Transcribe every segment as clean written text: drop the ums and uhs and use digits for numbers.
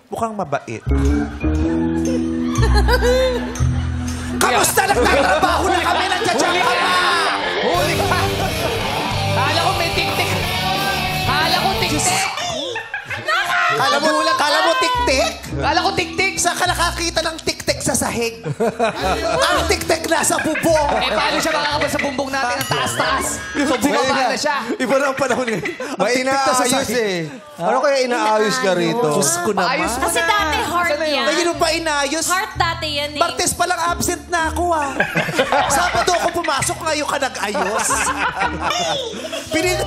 Mukhang mabait. Kamusta? Nagtatrabaho na kami, nandiyan ka pa! Huli ka! Kala ko may tik-tik. Kala ko tik-tik. Kala mo tik-tik? Kala ko tik-tik. Saan ka nakakita ng tik-tik sa sahig? Ang tik-tik nasa bubong. Eh, paano siya makakabot sa bumbong natin ng taas-taas? So, bumaba na siya. Iba na ang panahon ngayon. Ang May tik-tik na sa inaayos sahig. eh. Ano kaya inaayos ka rito? Diyos ko naman. Ayos mo Kasi na. dati heart Saan na yun? yan. Ay, yun pa inayos. Heart dati yan eh. Martes pa lang absent na ako Sabado ako pumasok, ngayon ka nag-ayos.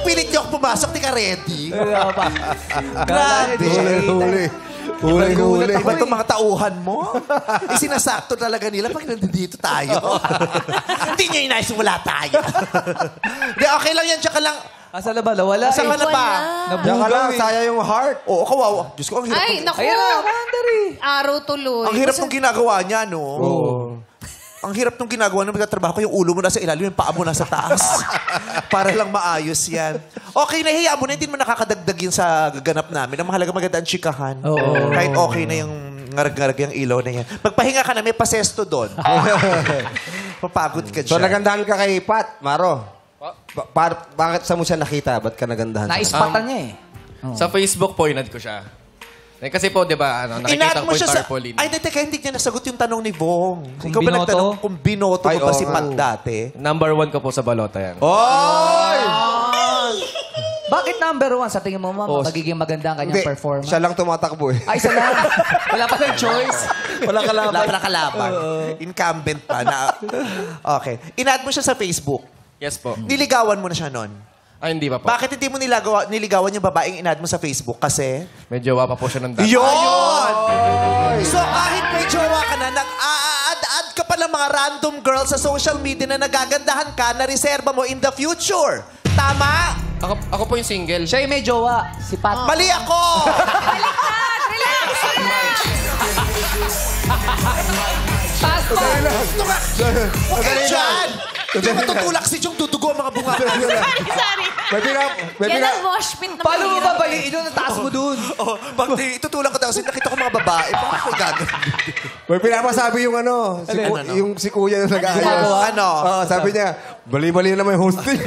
Pilit niyo ako pumasok, di ka ready. Grabe. Huli. Iba itong mga tauhan mo. Isinasakto talaga nila pag nandito tayo. Hindi niya inayos, wala tayo. Di, okay lang yan, tsaka lang. Asa na ba? Nawala Saan ka na ba? Diyan ka lang, saya yung heart. Oo, kawawa. Diyos ko, ang hirap. Ay, naku. Ayun na, Mandari. Araw tuloy. Ang hirap nung ginagawa niya, no? Ang hirap nung ginagawa nung magtatrabaho ko, yung ulo mo nasa ilalim, yung paa mo nasa taas. Para lang maayos yan. Okay, nahiya mo na, hindi mo nakakadagdag yun sa gaganap namin. Ang mahalaga maganda ang chikahan. Kahit okay na yung ngarag-ngarag yung ilaw na yan. Pagpahinga ka na, may pasesto doon. Papagod ka dyan. So, nagandahan ka kay Pat, Maro. Bakit sa mo siya nakita? Ba't ka nagandahan? Naispatan niya eh. Sa Facebook po, inad ko siya. Eh, kasi po, di ba, nakikita ko po yung tarpaulin. Ay, teka, hindi niya nasagot yung tanong ni Bong. Kung Ikaw ba binoto? nagtanong kung binoto mo ba si Pat dati? Number 1 ko po sa balota yan. Oy! Bakit number 1? Sa tingin mo, ma'am, magiging maganda ang kanyang performance? Siya lang tumatakbo eh. Ay, isa lang. Wala pa tayong choice. Wala pa kalaban. Incumbent pa. Okay. In-add mo siya sa Facebook. Yes po. Niligawan mo na siya nun. Ay, hindi pa po. Bakit hindi mo niligawan yung babaeng in-add mo sa Facebook? Kasi? May jowa pa po siya ng dati. Yun! So kahit may jowa ka na, nag-add ka pa ng mga random girls sa social media na nagagandahan ka, na reserva mo in the future. Tama? Ako po yung single. Siya yung may jowa. Si Pat. Mali ako! Baliktad! Relax! Pat po! Huwag kayo dyan! Hindi matutulak si Jung, tutugo ang mga bunga. Sorry. May Yan ang mosh pit na Paano mo mahirap. babaliin yun? Ang taas mo dun. Pag itutulak ko daw, nakita ko mga babae, bakit ko gagawin? May pinapasabi yung ano, yung si Kuya na nag-aayos. Ano? Oo, sabi niya, bali-bali naman yung hosting.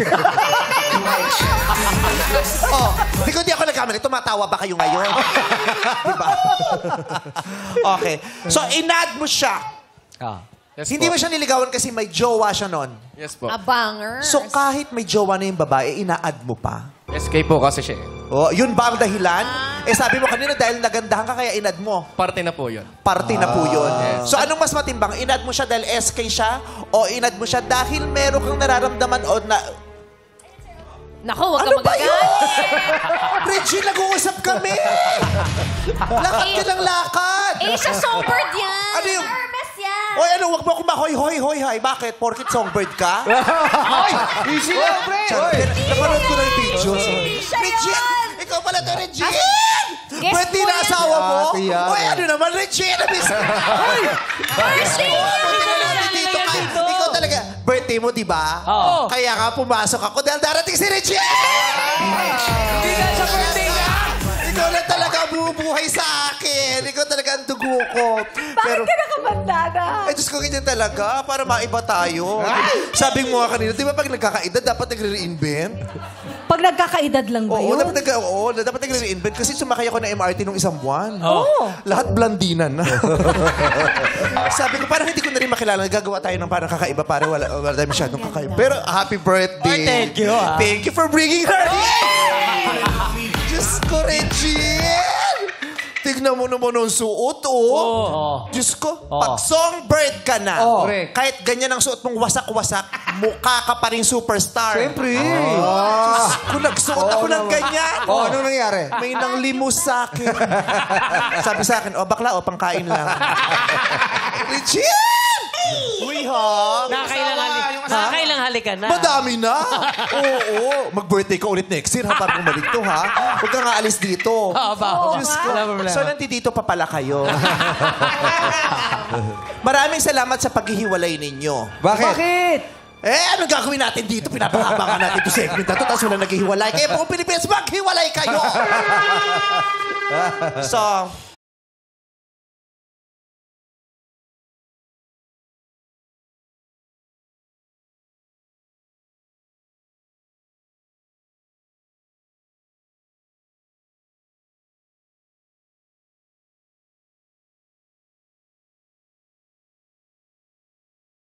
Di ako nagkamali. Tumatawa ba kayo ngayon? Diba? Okay. So, in-add mo siya. Yes Hindi po. mo siya niligawan kasi may jowa siya nun. Yes po. Abangers. So, kahit may jowa na yung babae, ina-add mo pa. SK po kasi siya eh. Oh, yun ba ang dahilan? Eh, sabi mo kanina, dahil nagandahan ka, kaya in-add mo. Parte na po yun. Party na po yun. So, anong mas matimbang? In-add mo siya dahil SK siya? O in-add mo siya dahil meron kang nararamdaman o na... Naku, huwag Ano ka ba magagal. yun? Regine, nag-uusap kami. Lakad ka ng lakad. Eh, siya songbird yan. Ano yung- Hermes yan. Oy, ano, wag mo akong mahoy-hoy-hoy-hay. Bakit? Porkit songbird ka? Ay! Easy lang, pre! Napanood ko na yung video. Hindi siya Regine! yun. Ikaw pala to, Regine! Guess Pwede mo na yan. asawa mo? Ate yan. Oy, ano naman, Regine? Birthday yan. Dito ka. Ikaw talaga. Birthday mo, di ba? Oo. Kaya nga pumasok ako dahil darating si Regine! Hindi na sa birthday ka! Ikaw na talaga bumubuhay sa akin. Ikaw talaga ang dugo ko. Bakit ka nakabandana? Ay, Diyos ko, ganyan talaga. Para maiba tayo. Sabi mo nga kanina, di ba pag nagkakaedad, dapat nagre-reinvent? Pag nagkakaedad lang ba Oo, yun? dapat nagre-reinvent. Kasi sumakay ako ng MRT nung isang buwan. Oo. Lahat blandinan na. Sabi ko, parang hindi ko na rin makilala. Gagawa tayo ng parang kakaiba para wala tayo masyadong kakaiba. Pero happy birthday. Ay, thank you, ah. Thank you for bringing her here. Diyos ko, Regine. Tignan mo naman ang suot, oh. Diyos ko, pag songbird ka na, Correct. kahit ganyan ang suot mong wasak-wasak, mukha ka pa rin superstar. Siyempre. Diyos ko, nagsuot ako ng ganyan. Anong nangyari? May nanglimos sa akin. Sabi sa akin, bakla, pangkain lang. Regine! Uy, ha? Nakakailang halikan na. Madami na. Oo. Mag-birthday ka ulit next year, ha? Para bumalik to, ha? Huwag ka nga alis dito. Diyos ko. So, nandito pa pala kayo. Maraming salamat sa paghihiwalay ninyo. Bakit? Anong gagawin natin dito? Pinapakabangan natin ito segment na ito, tapos wala naghihiwalay. Kaya buong Pilipinas, maghiwalay kayo! So,